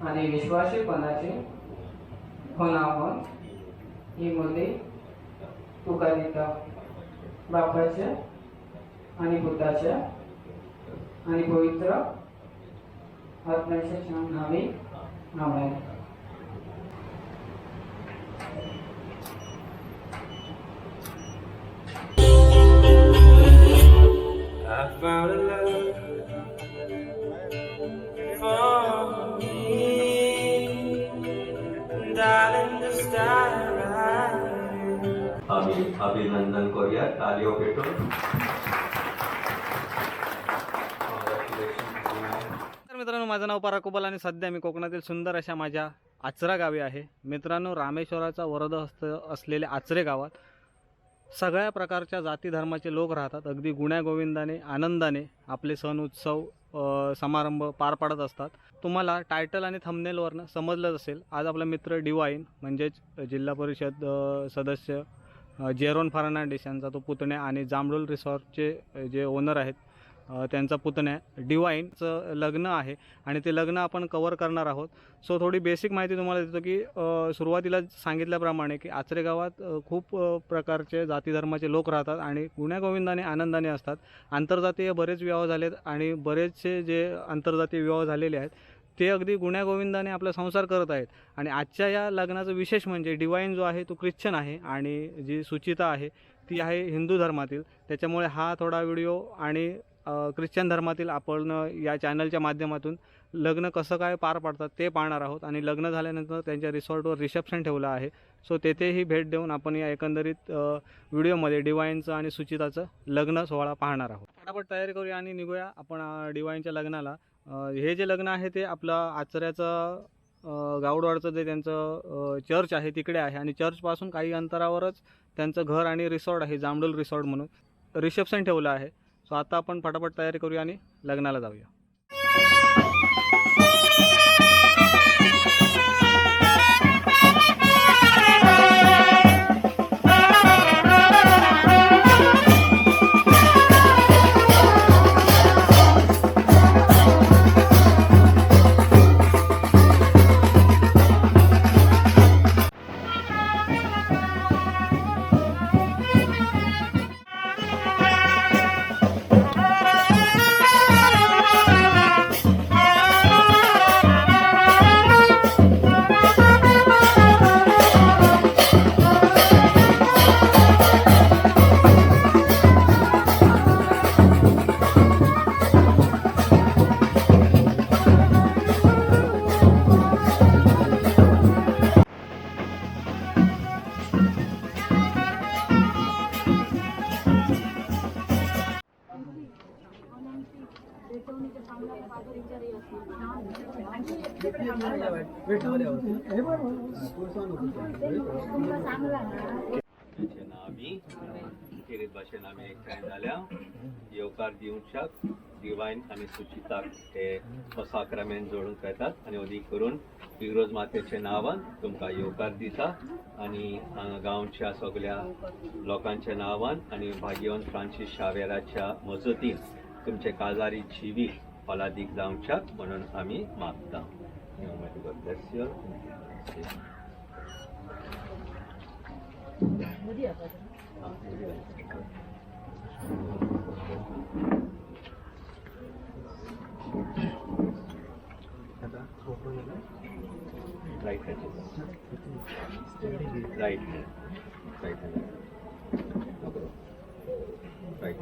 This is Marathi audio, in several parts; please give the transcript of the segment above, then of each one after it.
आणि विश्वासीपणाचे होणावं ही मुले तुका दिता बापाच्या आणि पुत्राच्या आणि पवित्र आत्म्याच्या नावे आमेन. I found a love for me, darling, the star. आम्ही अभिनंदन करूया तालियों पेटून. तर मित्रांनो, माझं नाव पराग कुबल आणि सध्या मी कोकणातील सुंदर अशा माझ्या आचरा गावी आहे. मित्रांनो, रामेश्वराचा वरदहस्त असलेल्या आचरे गावात सगळ्या प्रकारच्या जाती धर्माचे लोक राहतात. अगदी गुण्यागोविंदाने आनंदाने आपले सण उत्सव समारंभ पार पाडत असतात. तुम्हाला टायटल आणि थंबनेलवरनं समजलंच असेल, आज आपला मित्र डिवाइन म्हणजेच जिल्हा परिषद सदस्य जेरोन फर्नांडिस यांचा तो पुतण्या आणि जांभळूल रिसॉर्टचे जे ओनर आहेत त्यांचा पुतण्या डिवाइनचं लग्न आहे आणि ते लग्न आपण कवर करणार आहोत. सो थोडी बेसिक माहिती तुम्हाला देतो की सुरुवातीला सांगितल्याप्रमाणे की आचरे गावात खूप प्रकारचे जाती धर्माचे लोक राहतात आणि गुण्यागोविंदाने आनंदाने असतात. आंतरजातीय बरेच विवाह झालेत आणि बरेचसे जे आंतरजातीय विवाह झालेले आहेत ते अगदी गुण्यागोविंदाने आपला संसार करत आहेत. आणि आजच्या या लग्नाचं विशेष म्हणजे डिवाइन जो आहे तो ख्रिश्चन आहे आणि जी सुचिता आहे ती आहे हिंदू धर्मातील. त्याच्यामुळे हा थोडा व्हिडिओ आणि ख्रिश्चन धर्मातील आपण या चॅनलच्या माध्यमातून लग्न कसं काय पार पाडतात ते पाहणार आहोत. आणि लग्न झाल्यानंतर त्यांच्या रिसॉर्टवर रिसेप्शन ठेवलं आहे. सो तेथेही भेट देऊन आपण या एकंदरीत व्हिडिओमध्ये डिवाइनचं आणि सुचिताचं लग्न सोहळा पाहणार आहोत. फटाफट तयारी करूया आणि निघूया आपण डिवाइनच्या लग्नाला. हे जे लग्न आहे ते आपलं आचऱ्याचं गावडवाडचं जे त्यांचं चर्च आहे तिकडे आहे आणि चर्चपासून काही अंतरावरच त्यांचं घर आणि रिसॉर्ट आहे, जांभळूल रिसॉर्ट म्हणून. रिसेप्शन ठेवलं आहे. सो आता आपण फटाफट तयारी करूया आणि लग्नाला जाऊया. भाशेन आमी एकठांय जाल्या येवकार दिवच्याक डिवाइन आणि सुचिता हे साक्रामेंट जोडूंक येतात आणि अदीक करून इग्रोज मातेच्या नांवान तुमकां येवकार दिता आणि गांवच्या सगळ्या लोकांच्या नांवान आणि भाग्यवंत फ्रांसीस शावेराच्या मजतीन तुमचे काजारी जिवी फलादीक जावच्याक म्हणून आमी मागता. Right hand right right hand right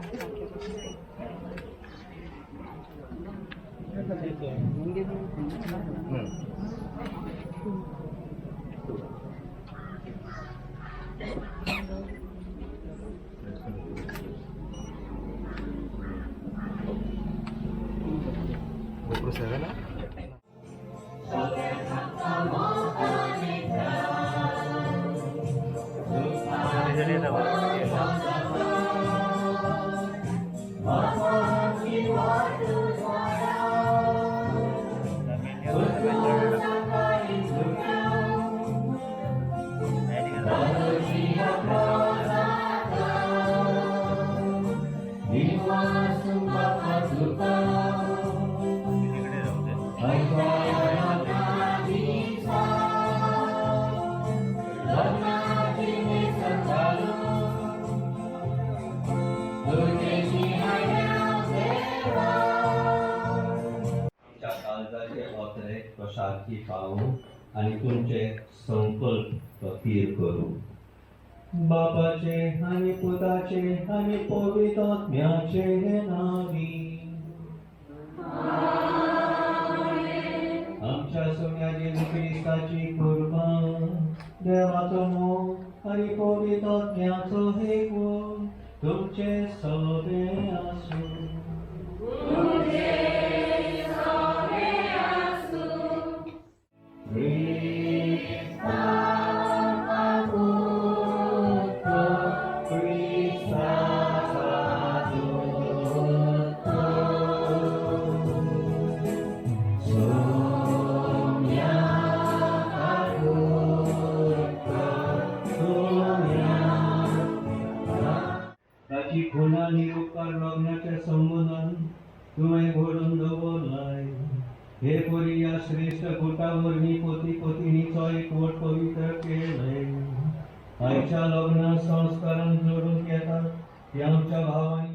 देवाचे ओतरे प्रसादची पावू आणि तुमचे संकल्प तीर करू. बापाचे आणि पुताचे आणि पवित्रात्म्याचे नावी. आमच्या सोन्या जेजू ख्रिस्ताची कृपा, देवाचो मोग आणि पवित्रात्म्याचो हेको तुमचे सोबे आसू. ताची खुना निरुपकार लग्नाचे संबोधन तुम्ही घडून दवरलाय. हे पोरी या श्रेष्ठ गुटावर मी पोती पोतीनीचो एकवट पवित्र केलंय. आईच्या लग्न संस्कारान जोडून घेतात ते आमच्या भावानी.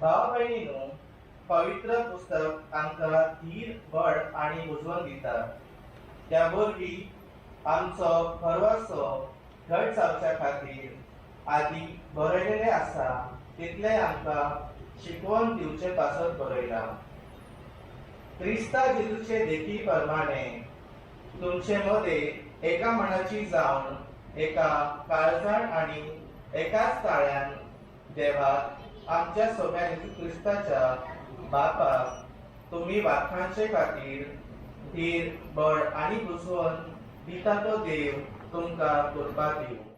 भाव बहिणीनो, पवित्र पुस्तक आमकां धीर बळ आणि उजवण दिता. त्या वरवीं आमचो परवासो घट जावच्या खातीर आदी बरयलेले आसा तितले आमकां शिकवण दिवचे पासत बरयला. क्रिस्ता जेजूचे देखी प्रमाणे तुमचे मदे एका मनाची जावन एका काळजाण आणि एकाच ताळ्यान देवाक आमच्या सोम्या येशू ख्रिस्ताच्या बापाक तुम्ही वाखाणचे खातीर धीर बळ आणि बुजवण दिता तो देव तुमकां कृपा दिवं.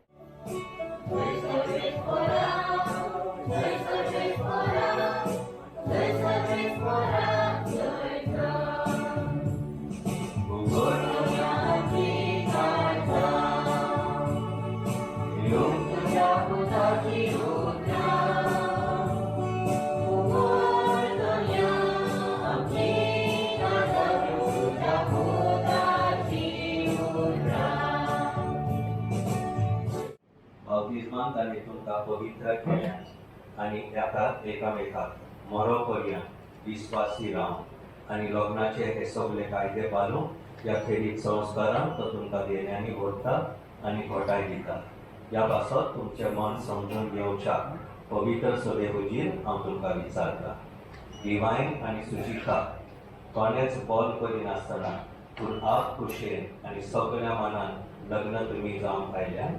बाप्तिस्मांत आनी तुमकां पवित्र केल्यान आनी एकामेकाक मरोपर्यंत विस्वासी रावन आनी लग्नाचे हे सगळे कायदे पालून या खेरीत संस्कारान तो तुमकां देण्यांनी व्हरता आनी घोटाय दिता. ह्या पासत तुमचे मन समजून घेवच्या पवित्र सभे हुजीर हांव तुमकां विचारता. दिवायन आनी सुचिता कोणेच बोल करिनासतना पूण आप खुशेन आनी सगळ्या मनान लग्न तुमी जावंक आयल्यान.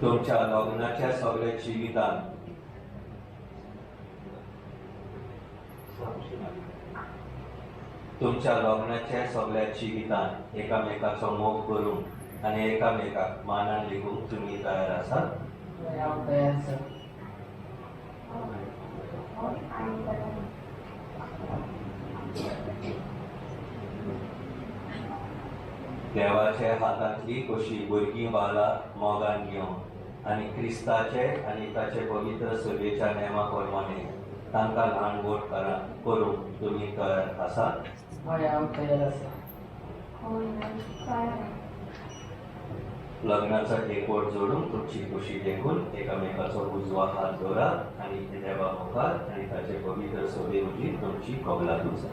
तुमच्या लग्नाच्या सगळ्या जिवितान एकामेकाचो मोग करून आनी एकामेकाक मानान लिखूंक तुमी तयार आसात. देवाचे हातांतली कशी भुरगीं बाळां मोगान घेवन आनी क्रिस्ताचे आनी ताचे पवित्र सभेच्या नेमा प्रमाणे तांकां ल्हान व्हड करूंक तुमी तयार आसात. लग्नाचो एकवट जोडून तुमची खुशी देखून एकामेकाचो उजवा हात दवरात आनी देवा मुखार आनी ताचे पवित्र सभे हुजीर तुमची कबलात उचा.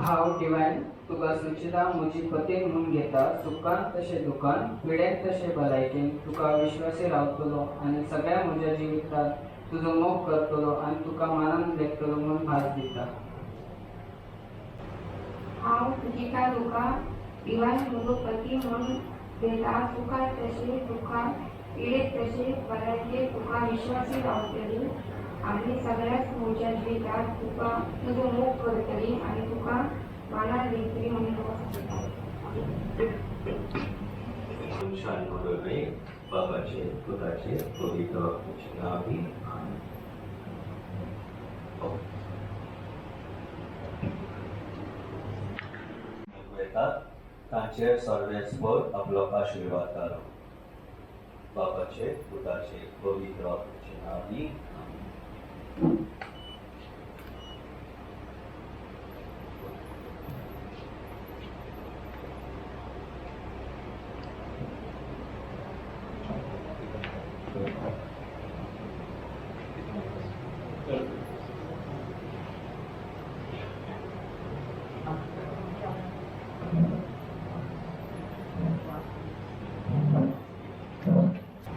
हांव डिवायन तुका सुचिता म्हजी पत्नी म्हणून घेता. सुखान तशें दुखान, पिड्याक तशें भलायकेन तुका विश्वासी रावतलो आनी सगळ्या म्हज्या जिवितांत तुजो मोग करतलो आनी तुका मानान लेखतलो म्हणून भास दिता. हांव सुचिता तुका डिवायन म्हजो पती म्हणून देता सुखात तशी दुःखात पीडेत तशी बलायके तुका विश्वासी रावतली आणि सगळ्याच मोठ्या जिवितात तुका तुझो मोग करतली आणि तुका मला लेकरी म्हणून छान होईल बाबाचे पुताचे पवित्र आत्म्याचे नावी आमेन. येतात तांचे सर्वेस्वर आपलो आशीर्वाद धालो. बाबाचे पुताचे पवित्र आत्म्याचे नावी आमेन.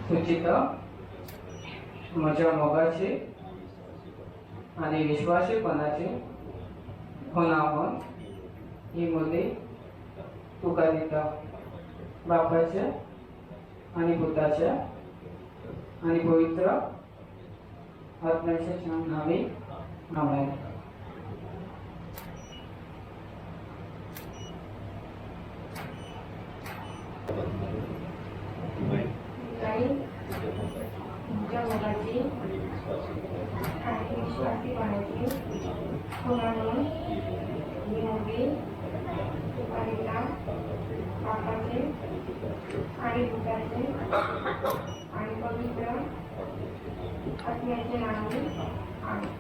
सुचिता म्हज्या मोगाचे आणि विश्वासीपणाचे होणावन ही मुदी तुका दिता बापाचे आणि पुताचे आणि पवित्र आत्म्याचे नावी आमेन. काही तुमच्या मुलाची आणि विश्वासीपणाची होणावन ही मुदी तुका दिता बापाचे आणि पुताचे आणि पवित्र आत्म्याचे नावे आमेन.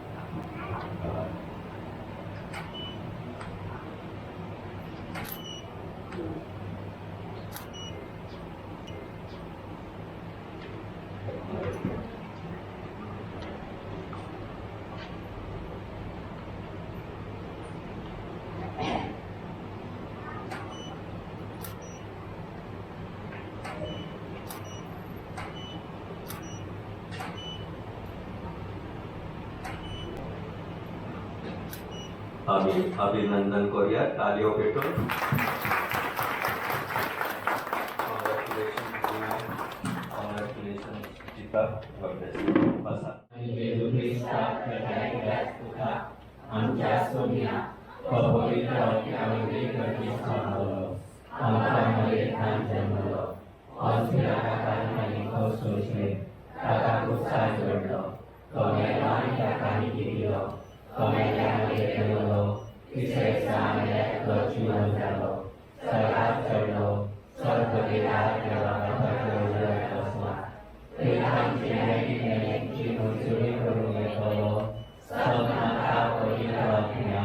आम्ही अभिनंदन करूया तालियो पेटून. कॉंग्रॅच्युलेशन चिता. बसा. आमच्या सोनिया पवित्र आत्म्यामध्ये प्रतिष्ठापलो आमच्यामध्ये ध्यान जन्मलो आणि सोशले ताका उत्साह जोडलो तो मेहमान ताकानी दिलो तो मेहल्यामध्ये जन्मलो तिसऱ्या महिन्यात जीवन जालो स्वर्गात चढलो स्वर्ग गेला तेव्हा बसला प्रेमांची नैतिकतेची मंजुरी करून येतो सन्मानता पवित्र आत्म्या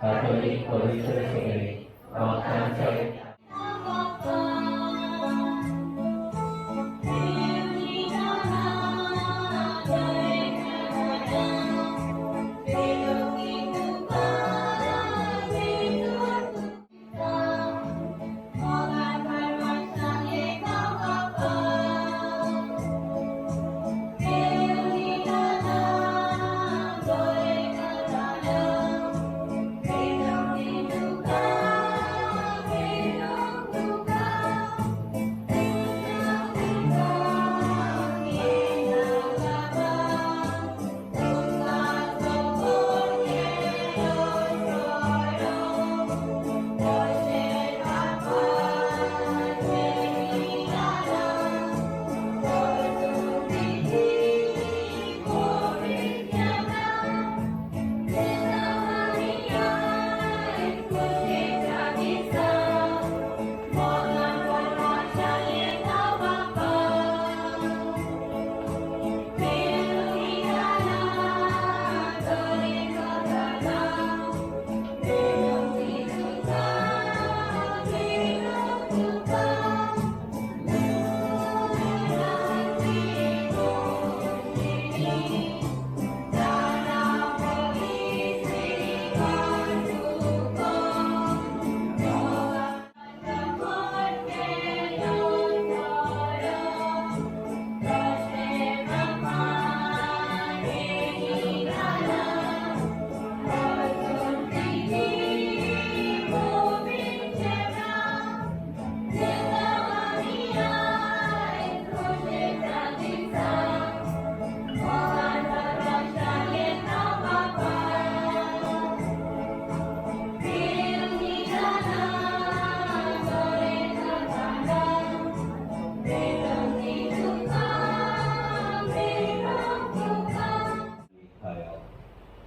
कॅथोलिक पवित्र सगळे भक्तांचे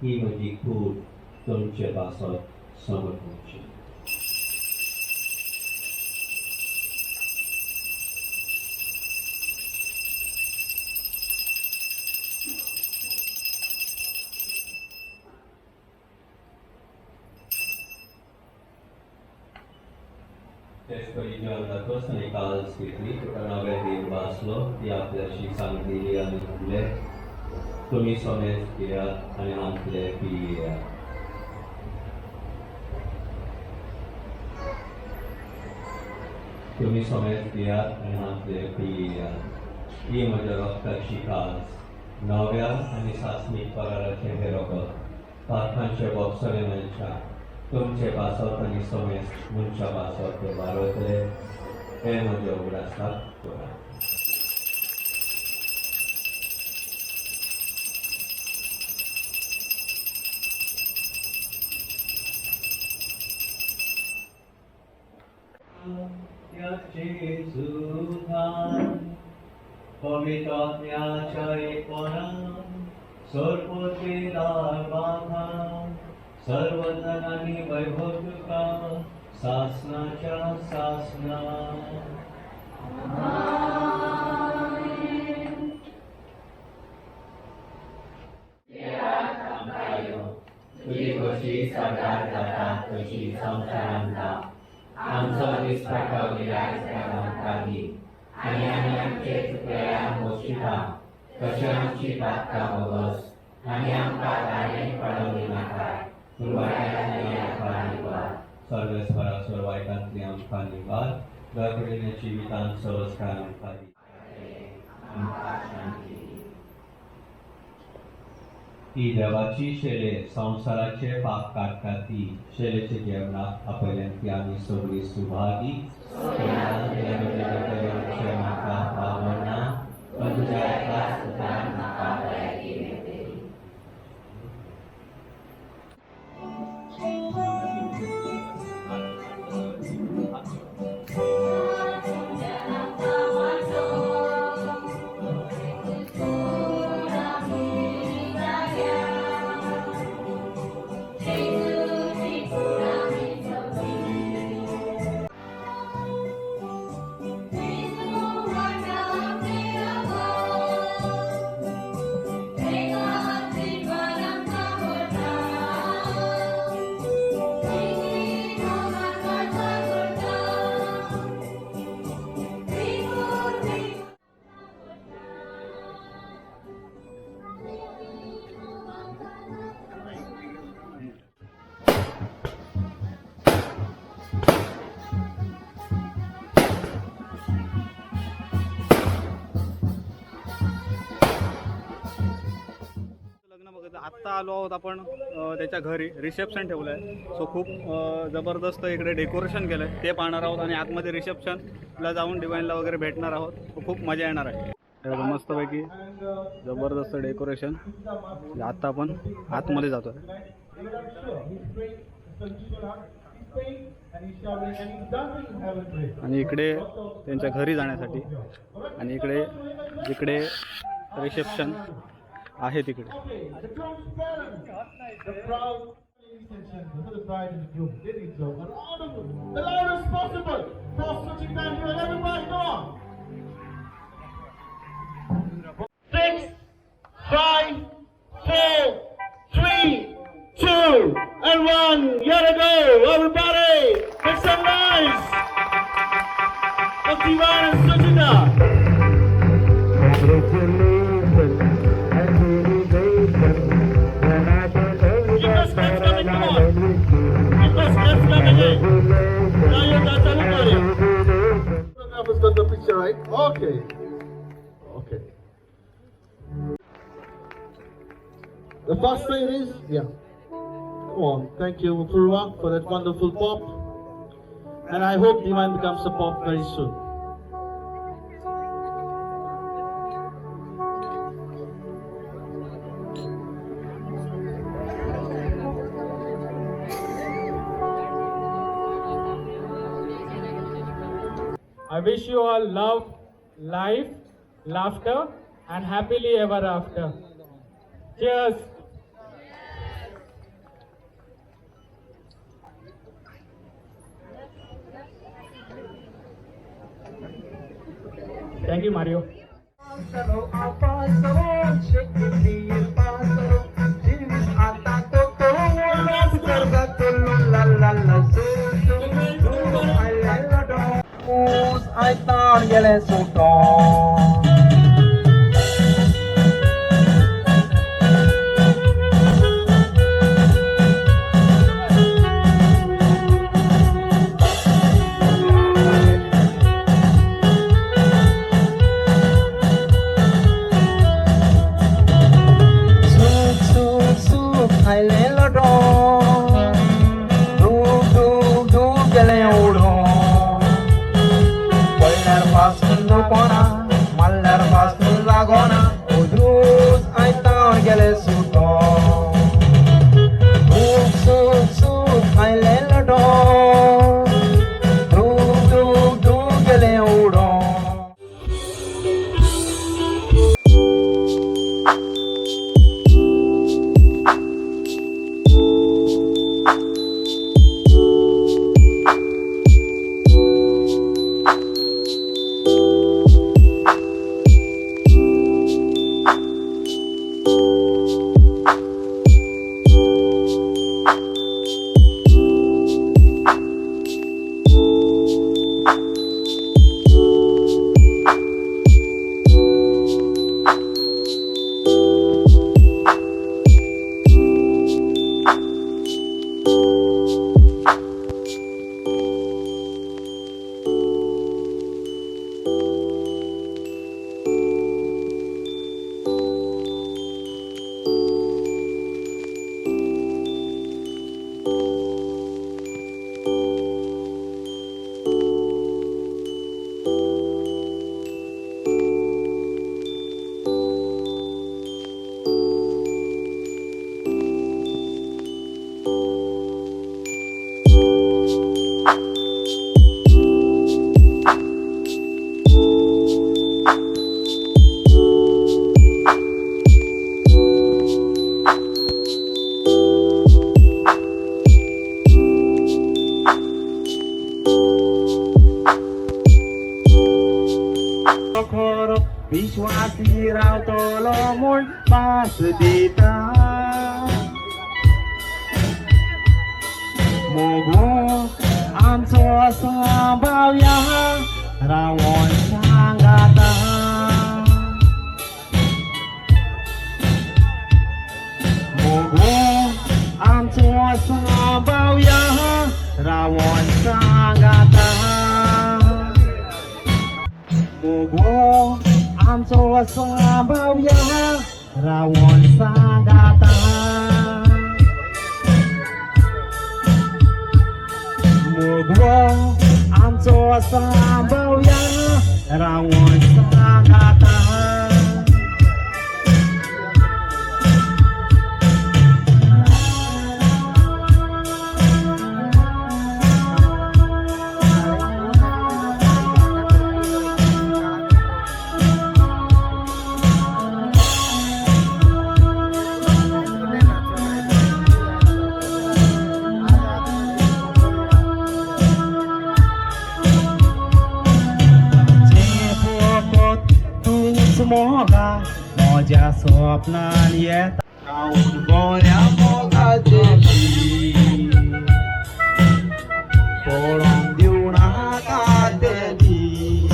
ही म्हजी कूड तुमचे पासत समर्पूची. तेच पयलीं जेवणातच न्ही काल घेतली तुका नवे दीन वाचलो ती आपल्याशी सांगलेली आनी म्हणले तुमी सोमेत पियात आनी आमतले पियेयात. तुमी सोमेत पियात आनी आमतले पियेयात. ही म्हज्या रक्ताची कास नव्या आनी सासमीक कराराचें हें रगत पाखांचे बोगसणे मनशाक तुमचे पासत आनी सोमेत मनशा पासत ते वारतले हे म्हजे उगडासाक करा. पवित्रात्म्याच्या एकपणान सर्वोच्चेदार बाधा सर्वजनांनी वैभव तुका सासनाच्या सासना. तुझी कशी सदार जाता तशी संसारांता आमचो दिसपाक विलास कागी आनी आमी आमचे चुकल्यान मोशिता तशें आमची पातकां बोगस आनी आमकां दारें पडोवंक नाकाय. सर्वेस्वराचो वायटांतली आमकां निवार गडबडीने जिवितांत संस्कार आमकां दी. ही देवाची शेले संवसाराचे पाप काडटा ती शेलेचे जेवणाक आपयल्यांती आमी सगळीं सुभागी. म्हाका आवडना पण तुज्या एकाच पुत्रान म्हाका भलायकी मेळटली. आत्ता आलो आहोत आपण त्याच्या घरी रिसेप्शन ठेवलं आहे. सो खूप जबरदस्त इकडे डेकोरेशन केलं आहे ते पाहणार आहोत आणि आतमध्ये रिसेप्शनला जाऊन डिवाईनला वगैरे भेटणार आहोत. खूप मजा येणार आहे. मस्तपैकी जबरदस्त डेकोरेशन. आत्ता आपण आतमध्ये जातो आहे आणि इकडे त्यांच्या घरी जाण्यासाठी आणि इकडे रिसेप्शन आहे तिकडे. Okay. The first thing is, come on, thank you Purva for that wonderful pop, and I hope Divine becomes a pop very soon. I wish you all love, life, laughter, and happily ever after. Cheers. Thank you, Mario. विश्वासी रावतलो म्हूण पास दिता मोगो आमचो सांबाळया रावण सांगाता मोगो आमचो सांबाळया रावण सांगाता मोगो आमचो सांबाळया रावण सांगाता मोगो आमचो सांबाळया रावण सांगाता मोगा माझ्या स्वप्नान येता रावून गोऱ्या मोगाची पळोवन दिवं नाका तेजी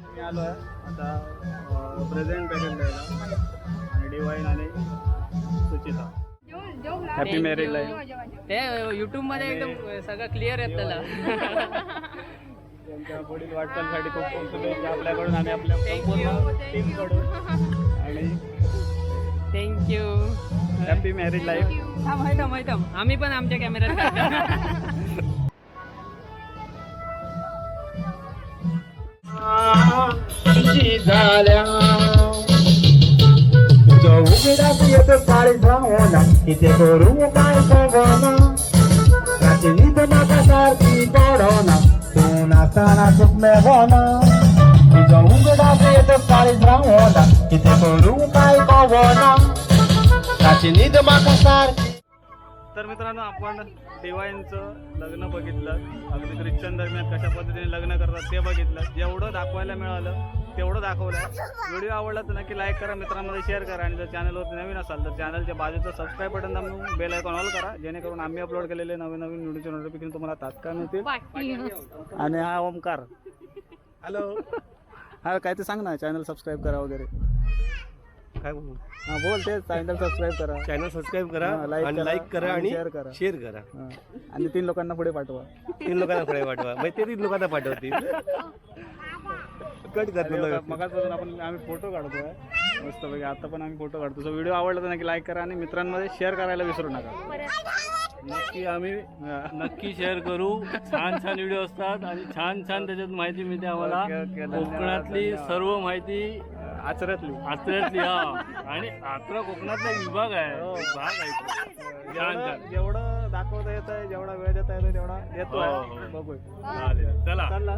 मी आलोय आता प्रेझेंट पॅकेट द्यायला आणि डिवाइन आणि सुचिता हॅपी मॅरिड लाईफ ते युट्यूब मध्ये एकदम सगळं क्लिअर आहे त्याला त्यांच्या पुढील वाटचालीसाठी खूप खूप शुभेच्छा आपल्याकडून आणि आपल्या संपूर्ण टीमकडून आणि थँक्यू हॅपी मॅरिड लाईफ. माहितम आम्ही पण आमच्या कॅमेऱ्यात झाल्या तुझं उघडास येतो काळी जावना किती करू काय कवना रात्री नीत माता सारखी पडना तू नाचताना चुक मेवना तुझं उघडास येतो काळी जावना किती करू काय कवना रातची न्हीद म्हाका सारखी. तर मित्रांनो आपण डिवाईनचं लग्न बघितलं, अगदी ख्रिश्चन दरम्यान कशा पद्धतीने लग्न करतात ते बघितलं. जेवढं दाखवायला मिळालं तेवढं दाखवलं. व्हिडिओ आवडला तर नक्की लाईक करा, मित्रांमध्ये शेअर करा आणि जर चॅनलवरती नवीन असाल तर चॅनलच्या बाजूचं सबस्क्राईब बटन दाबून बेल आयकॉन ऑल करा, जेणेकरून आम्ही अपलोड केलेले नवीन नवीन व्हिडिओचे नोटिफिकेशन तुम्हाला तात्काळ मिळतील. आणि हा ओमकार, हॅलो, हा काय ते सांग ना, चॅनल सबस्क्राईब करा वगैरे काय बोलू? हां बोल, तेच चॅनल सबस्क्राईब करा, चॅनल सबस्क्राईब करा, लाईक करा आणि शेअर करा. शेअर करा. हां. आणि 3 लोकांना पुढे पाठवा. 3 लोकांना पुढे पाठवा, मग ते 3 लोकांना पाठवतील. कट करतो. मगाचपासून आम्ही फोटो काढतोय मस्त पैकी, आता पण आम्ही फोटो काढतो. व्हिडिओ आवडला तर नक्की लाईक करा आणि मित्रांमध्ये शेअर करायला विसरू नका. नक्की शेअर करू. छान छान व्हिडिओ असतात आणि छान छान त्याच्यात माहिती मिळते आम्हाला. कोकणातली सर्व माहिती आचऱ्यातली हा. आणि आचरा कोकणातला विभाग आहे, भाग आहे तो. छान छान. जेवढं दाखवता येत आहे, जेवढा वेळ देता येतो तेवढा येतो. हो, हो. बघू. चालेल, चला. चला.